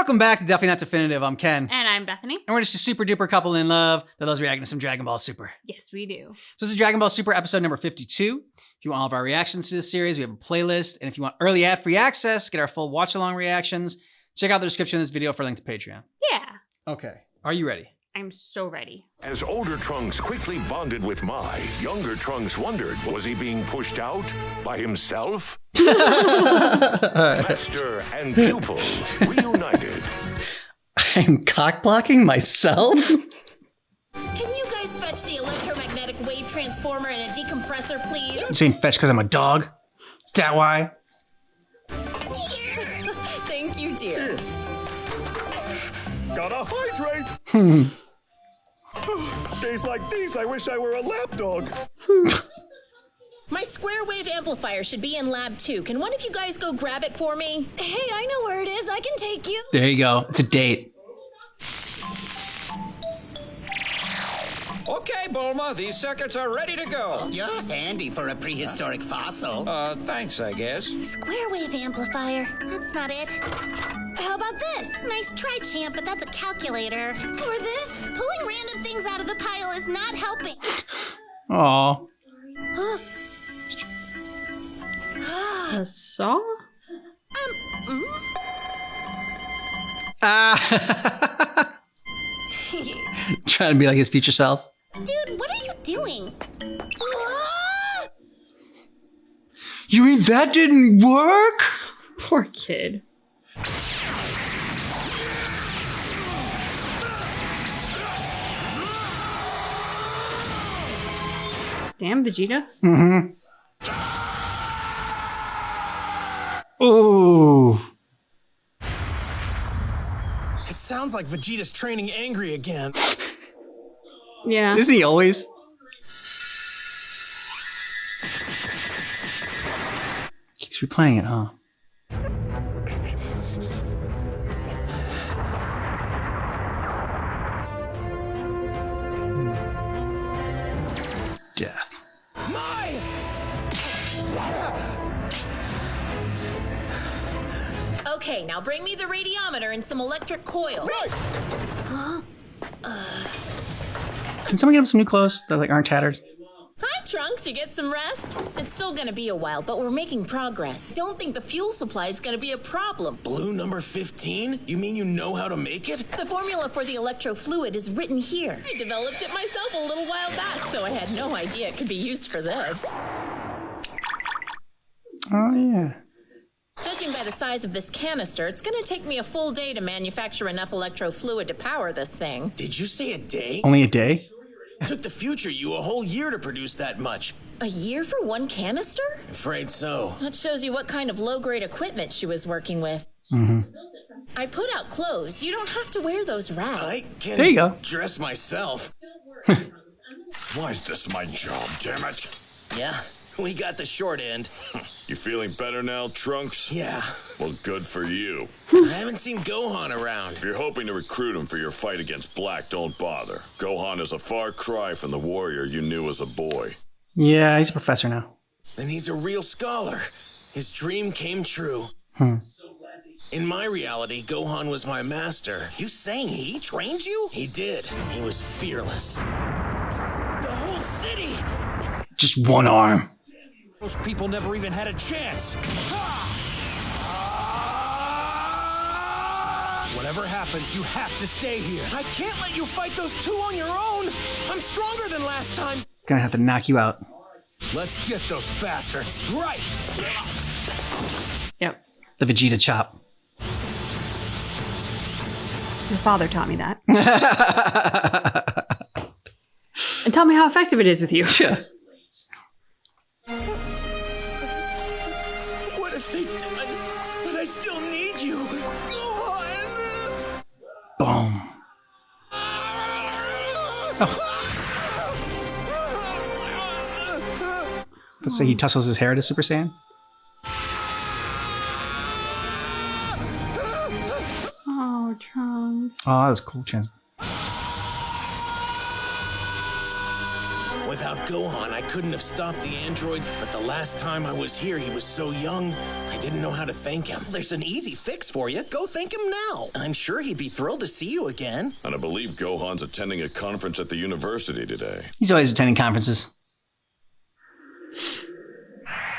Welcome back to Definitely Not Definitive. I'm Ken. And I'm Bethany. And we're just a super duper couple in love that loves reacting to some Dragon Ball Super. Yes, we do. So this is Dragon Ball Super episode number 52. If you want all of our reactions to this series, we have a playlist. And if you want early ad-free access, get our full watch-along reactions, check out the description of this video for a link to Patreon. Yeah. Okay. Are you ready? I'm so ready. As older Trunks quickly bonded with Mai, younger Trunks wondered, was he being pushed out by himself? Master and pupil reunited. I'm cock-blocking myself? Can you guys fetch the electromagnetic wave transformer and a decompressor, please? You saying fetch because I'm a dog? Is that why? Thank you, dear. Gotta hydrate! Days like these, I wish I were a lapdog. My square wave amplifier should be in lab 2. Can one of you guys go grab it for me? Hey, I know where it is. I can take you. There you go. It's a date. Okay, Bulma, these circuits are ready to go. You're handy for a prehistoric fossil. Thanks, I guess. Square wave amplifier. That's not it. How about this? Nice try, champ, but that's a calculator. Or this? Pulling random things out of the pile is not helping. Aww. A saw? Trying to be like his future self. Dude, what are you doing? You mean that didn't work? Poor kid. Damn, Vegeta. Mm-hmm. Ooh. It sounds like Vegeta's training angry again. Yeah. Isn't he always? Keeps replaying it, huh? Death. Okay, now bring me the radiometer and some electric coil. Can someone get him some new clothes that aren't tattered? Hi, Trunks. You get some rest? It's still gonna be a while, but we're making progress. Don't think the fuel supply is gonna be a problem. Blue number 15? You mean you know how to make it? The formula for the electrofluid is written here. I developed it myself a little while back, so I had no idea it could be used for this. Oh, yeah. Judging by the size of this canister, it's gonna take me a full day to manufacture enough electrofluid to power this thing. Did you say a day? Only a day? Took the future you a whole year to produce that much. A year for one canister? Afraid so. That shows you what kind of low-grade equipment she was working with. I put out clothes. You don't have to wear those rags. I can There you go. dress myself. Why is this my job, damn it? Yeah, we got the short end. You feeling better now, Trunks? Yeah, Well, good for you. I haven't seen Gohan around. If you're hoping to recruit him for your fight against Black, don't bother. Gohan is a far cry from the warrior you knew as a boy. Yeah, he's a professor now. And he's a real scholar. His dream came true. In my reality, Gohan was my master. You saying he trained you? He did. He was fearless. The whole city! Just one arm. Those people never even had a chance. Whatever happens, you have to stay here. I can't let you fight those two on your own. I'm stronger than last time. Gonna have to knock you out. Let's get those bastards. Right. Yep. The Vegeta chop. Your father taught me that. And tell me how effective it is with you. What if they die? But I still need you. Gohan! Boom. Let's say he tussles his hair to Super Saiyan. Oh, Trunks. Oh, that was cool. Without Without Gohan, I couldn't have stopped the androids, but the last time I was here, he was so young, I didn't know how to thank him. There's an easy fix for you. Go thank him now. I'm sure he'd be thrilled to see you again. And I believe Gohan's attending a conference at the university today. He's always attending conferences.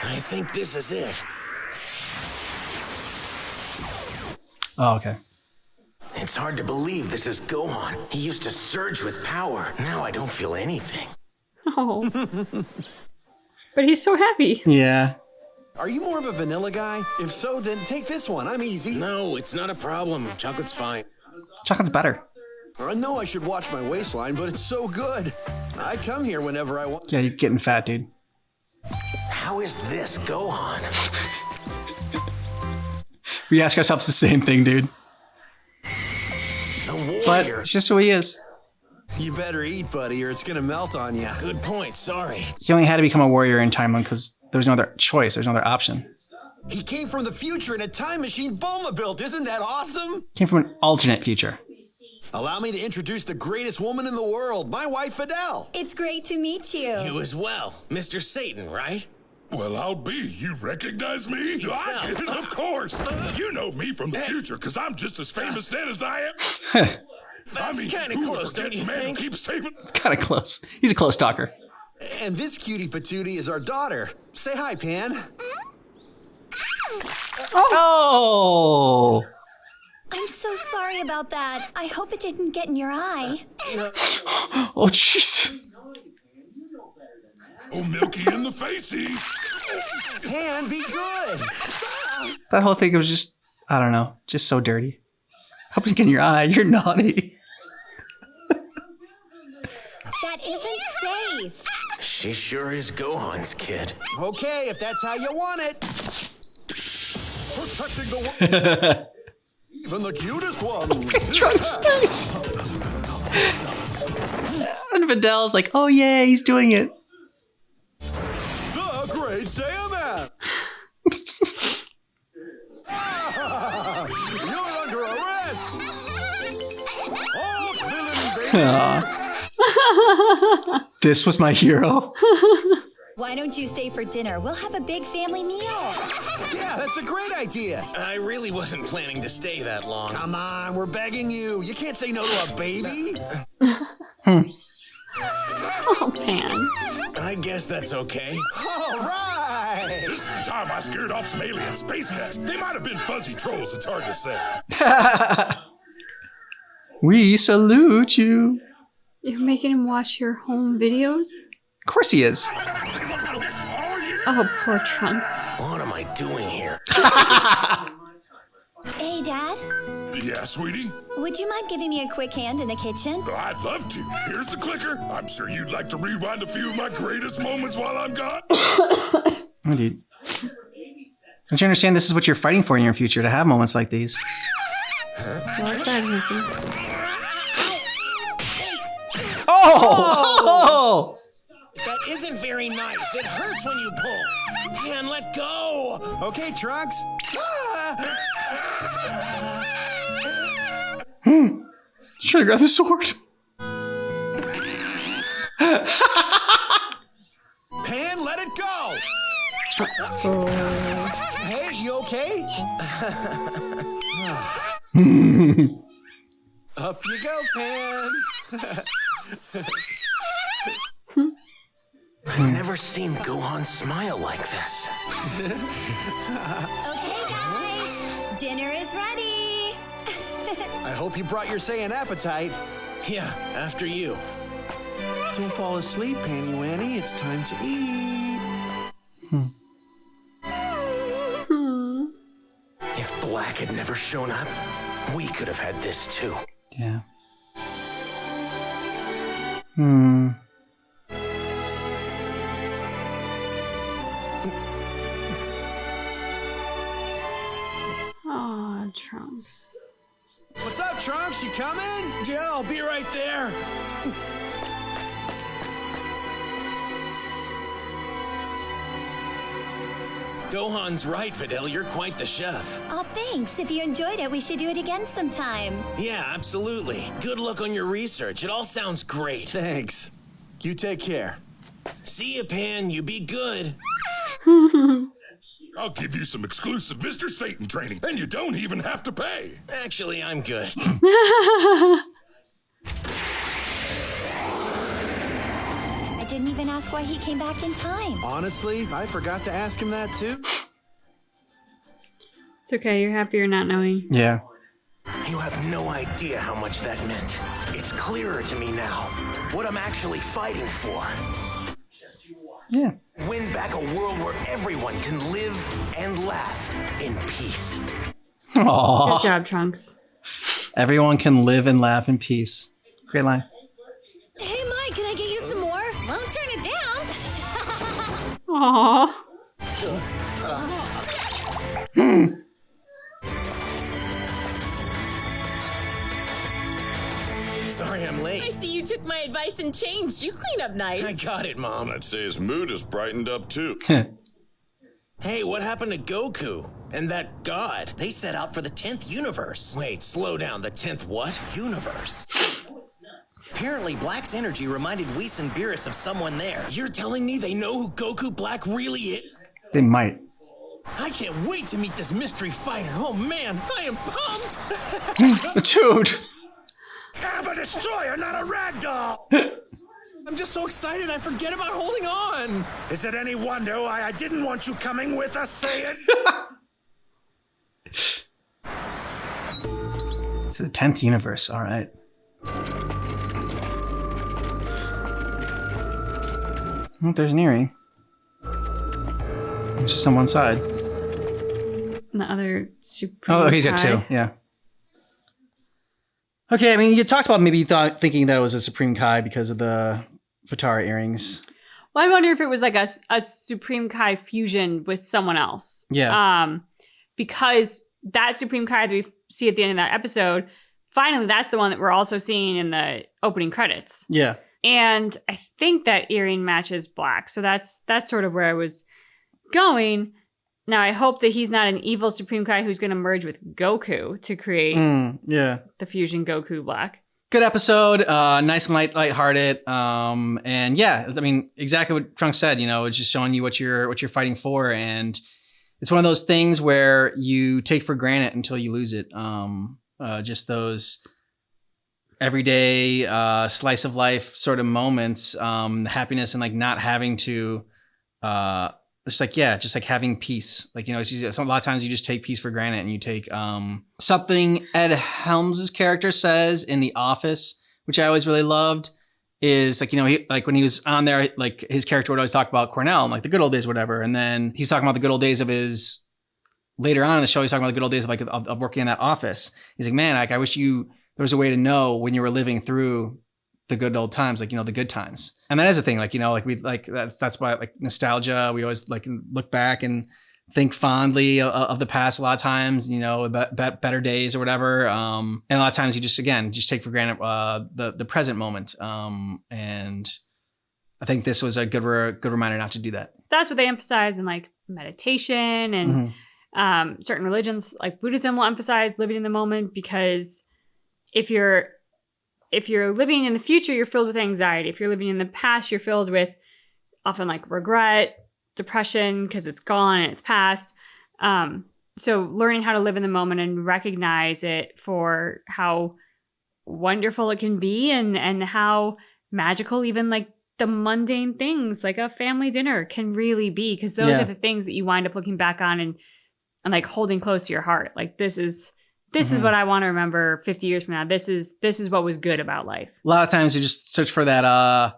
I think this is it. Oh, okay. It's hard to believe this is Gohan. He used to surge with power. Now I don't feel anything. Oh. But he's so happy. Yeah. Are you more of a vanilla guy? If so, then take this one. I'm easy. No, it's not a problem. Chocolate's fine. Chocolate's better. I know I should watch my waistline, but it's so good. I come here whenever I want. Yeah, you're getting fat, dude. How is this Gohan? We ask ourselves the same thing, dude. The warrior. But it's just who he is. You better eat, buddy, or it's gonna melt on you. Good point, sorry. He only had to become a warrior in Timeline because there was no other choice. There's no other option. He came from the future in a time machine Bulma built. Isn't that awesome? Came from an alternate future. Allow me to introduce the greatest woman in the world, my wife, Fidel. It's great to meet you. You as well. Mr. Satan, right? Well, I'll be. You recognize me? Yourself. I did, of course. You know me from the future, because I'm just as famous then as I am. That's kind of close, don't you man think? keeps saying It's kind of close. He's a close talker. And this cutie patootie is our daughter. Say hi, Pan. Oh! I'm so sorry about that. I hope it didn't get in your eye. Oh, jeez. Oh, Milky in the facey. Pan, be good. That whole thing was just, I don't know, just so dirty. Hope you get in your eye. You're naughty. That isn't safe. She sure is Gohan's kid. Okay, if that's how you want it. Protecting the Even the cutest one. Trunks, nice. And Videl's like, oh yeah, he's doing it. The Great Saiyaman. You're under arrest. Oh, villain, baby. Aw. This was my hero. Why don't you stay for dinner? We'll have a big family meal. Yeah, that's a great idea. I really wasn't planning to stay that long. Come on, we're begging you. You can't say no to a baby. Oh, Pan. I guess that's okay. All right. This is the time I scared off some alien space cats. They might have been fuzzy trolls, it's hard to say. We salute you. You're making him watch your home videos? Of course he is. Oh, poor Trunks. What am I doing here? Hey, Dad. Yeah, sweetie? Would you mind giving me a quick hand in the kitchen? I'd love to. Here's the clicker. I'm sure you'd like to rewind a few of my greatest moments while I'm gone. Oh, dude. Don't you understand this is what you're fighting for in your future, to have moments like these? What's that, Vincent? Oh! That isn't very nice. It hurts when you pull. Man, let go. Okay, Trunks. Should have grabbed the sword. Pan, let it go. Hey, you okay? Up you go, Pan. I've never seen Gohan smile like this. Okay, guys. Dinner is ready. I hope you brought your Saiyan appetite. Yeah, after you. Don't fall asleep, Panty Wanny. It's time to eat. If Black had never shown up, we could have had this too. Yeah. Oh, Trunks. What's up, Trunks? You coming? Yeah, I'll be right there. Gohan's right, Fidel. You're quite the chef. Oh, thanks. If you enjoyed it, we should do it again sometime. Yeah, absolutely. Good luck on your research. It all sounds great. Thanks. You take care. See ya, Pan. You be good. I'll give you some exclusive Mr. Satan training, and you don't even have to pay. Actually, I'm good. I didn't even ask why he came back in time. Honestly, I forgot to ask him that too. It's okay, you're happier not knowing. Yeah. You have no idea how much that meant. It's clearer to me now what I'm actually fighting for. Yeah. Win back a world where everyone can live and laugh in peace. Aww. Good job, Trunks. Everyone can live and laugh in peace. Great line. Hey, Mike, can I get you some more? Won't turn it down. Aww. Sorry I'm I late. see you took my advice and changed. You clean up nice. I got it, Mom. I'd say his mood has brightened up too. Hey, what happened to Goku? And that god? They set out for the 10th universe. Wait, slow down. The 10th what? Universe. Apparently, Black's energy reminded Whis and Beerus of someone there. You're telling me they know who Goku Black really is? They might. I can't wait to meet this mystery fighter. Oh man, I am pumped! Dude. I'm a destroyer, not a ragdoll! I'm just so excited I forget about holding on. Is it any wonder why I didn't want you coming with us, Saiyan? To the 10th universe, all right. Oh, there's an earring. It's just on one side. And the other Supreme Oh, he's got Kai. two, yeah. Okay, I mean, you talked about maybe thinking that it was a Supreme Kai because of the Potara earrings. Well, I wonder if it was like a Supreme Kai fusion with someone else. Yeah. Because that Supreme Kai that we see at the end of that episode, finally, that's the one that we're also seeing in the opening credits. Yeah. And I think that earring matches Black. So that's sort of where I was going. Now, I hope that he's not an evil Supreme Kai who's going to merge with Goku to create Yeah. the fusion Goku Black. Good episode, nice and lighthearted, and yeah, I mean, exactly what Trunks said. You know, it's just showing you what you're fighting for, and it's one of those things where you take for granted until you lose it. Just those everyday slice of life sort of moments, the happiness and like not having to, just like having peace. Like, you know, it's just, a lot of times you just take peace for granted, and you take something Ed Helms' character says in The Office, which I always really loved, is like, you know, he, like when he was on there, like his character would always talk about Cornell and like the good old days, whatever. And then he was talking about the good old days of his, later on in the show, he's talking about the good old days of like of working in that office. He's like, man, like I wish there was a way to know when you were living through the good old times, like, you know, the good times. And that is a thing, like, you know, like we, like that's why, like, nostalgia, we always like look back and think fondly of the past a lot of times, you know, about better days or whatever. And a lot of times you just take for granted the present moment. And I think this was a good reminder not to do that. That's what they emphasize in like meditation and certain religions like Buddhism will emphasize living in the moment, because if you're living in the future, you're filled with anxiety. If you're living in the past, you're filled with often like regret, depression, because it's gone and it's past. So learning how to live in the moment and recognize it for how wonderful it can be, and how magical even like the mundane things like a family dinner can really be, because those are the things that you wind up looking back on and like holding close to your heart. Like this is what I want to remember 50 years from now. This is what was good about life. A lot of times you just search for that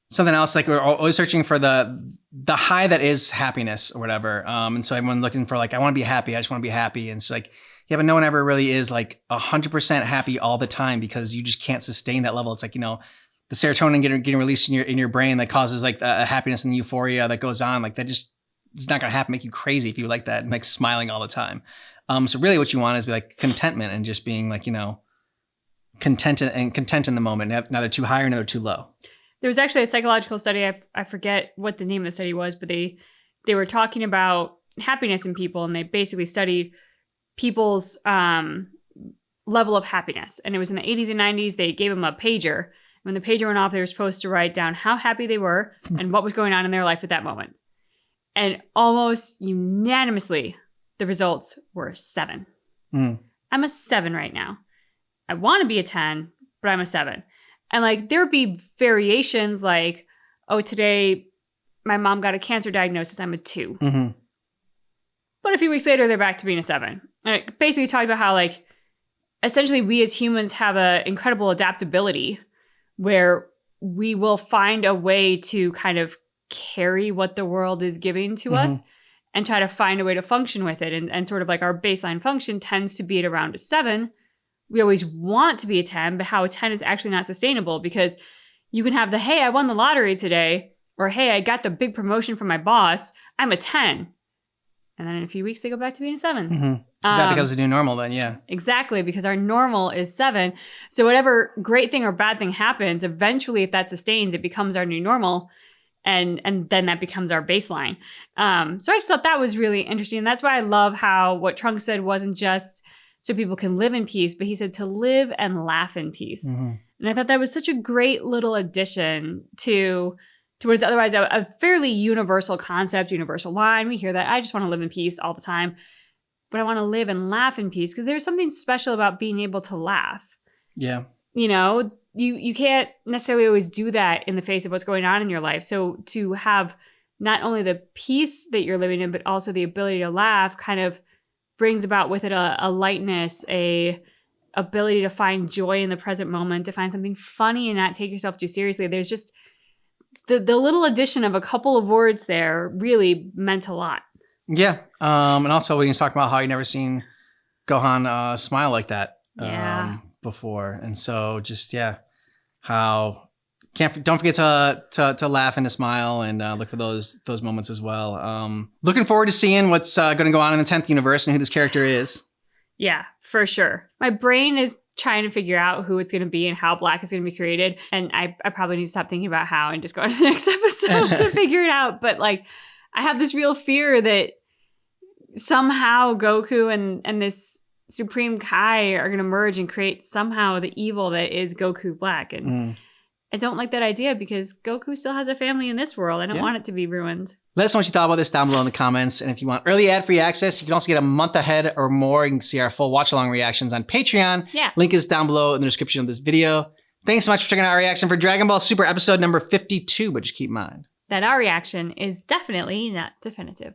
something else, like we're always searching for the high that is happiness or whatever. And so everyone looking for like, I want to be happy. I just want to be happy. And it's like, yeah, but no one ever really is like 100% happy all the time, because you just can't sustain that level. It's like, you know, the serotonin getting released in your brain that causes like a happiness and euphoria that goes on. Like that just, it's not going to happen, make you crazy if you like that and like smiling all the time. So really what you want is be like contentment and just being like, you know, content in the moment, neither too high or neither too low. There was actually a psychological study, I forget what the name of the study was, but they were talking about happiness in people, and they basically studied people's level of happiness. And it was in the 80s and 90s. They gave them a pager, When the pager went off, they were supposed to write down how happy they were and what was going on in their life at that moment. And almost unanimously, the results were 7. I'm a 7 right now. I want to be a 10, but I'm a 7. And like there would be variations like, oh, today my mom got a cancer diagnosis. I'm a 2. But a few weeks later, they're back to being a 7. And it basically talked about how like essentially we as humans have an incredible adaptability where we will find a way to kind of carry what the world is giving to us and try to find a way to function with it. And sort of like our baseline function tends to be at around a 7. We always want to be a 10, but how a 10 is actually not sustainable because you can have the, hey, I won the lottery today, or hey, I got the big promotion from my boss. I'm a 10. And then in a few weeks, they go back to being a 7. That becomes the new normal then, yeah. Exactly, because our normal is 7. So whatever great thing or bad thing happens, eventually if that sustains, it becomes our new normal. And then that becomes our baseline. So I just thought that was really interesting. And that's why I love how what Trunks said wasn't just so people can live in peace, but he said to live and laugh in peace. And I thought that was such a great little addition to what is otherwise a fairly universal concept, universal line. We hear that. I just want to live in peace all the time. But I want to live and laugh in peace because there's something special about being able to laugh. Yeah. You know, you can't necessarily always do that in the face of what's going on in your life. So to have not only the peace that you're living in, but also the ability to laugh kind of brings about with it a lightness, a ability to find joy in the present moment, to find something funny and not take yourself too seriously. There's just the little addition of a couple of words there really meant a lot. Yeah. And also we can talk about how you never seen Gohan smile like that before. And so just, how don't forget to laugh and to smile and look for those moments as well. Looking forward to seeing what's going to go on in the 10th universe and who this character is. Yeah, for sure. My brain is trying to figure out who it's going to be and how Black is going to be created. And I probably need to stop thinking about how and just go on to the next episode to figure it out. But like, I have this real fear that somehow Goku and this Supreme Kai are going to merge and create somehow the evil that is Goku Black. And I don't like that idea because Goku still has a family in this world. I don't want it to be ruined. Let us know what you thought about this down below in the comments. And if you want early ad-free access, you can also get a month ahead or more. You can see our full watch-along reactions on Patreon. Yeah. Link is down below in the description of this video. Thanks so much for checking out our reaction for Dragon Ball Super episode number 52, but just keep in mind that our reaction is definitely not definitive.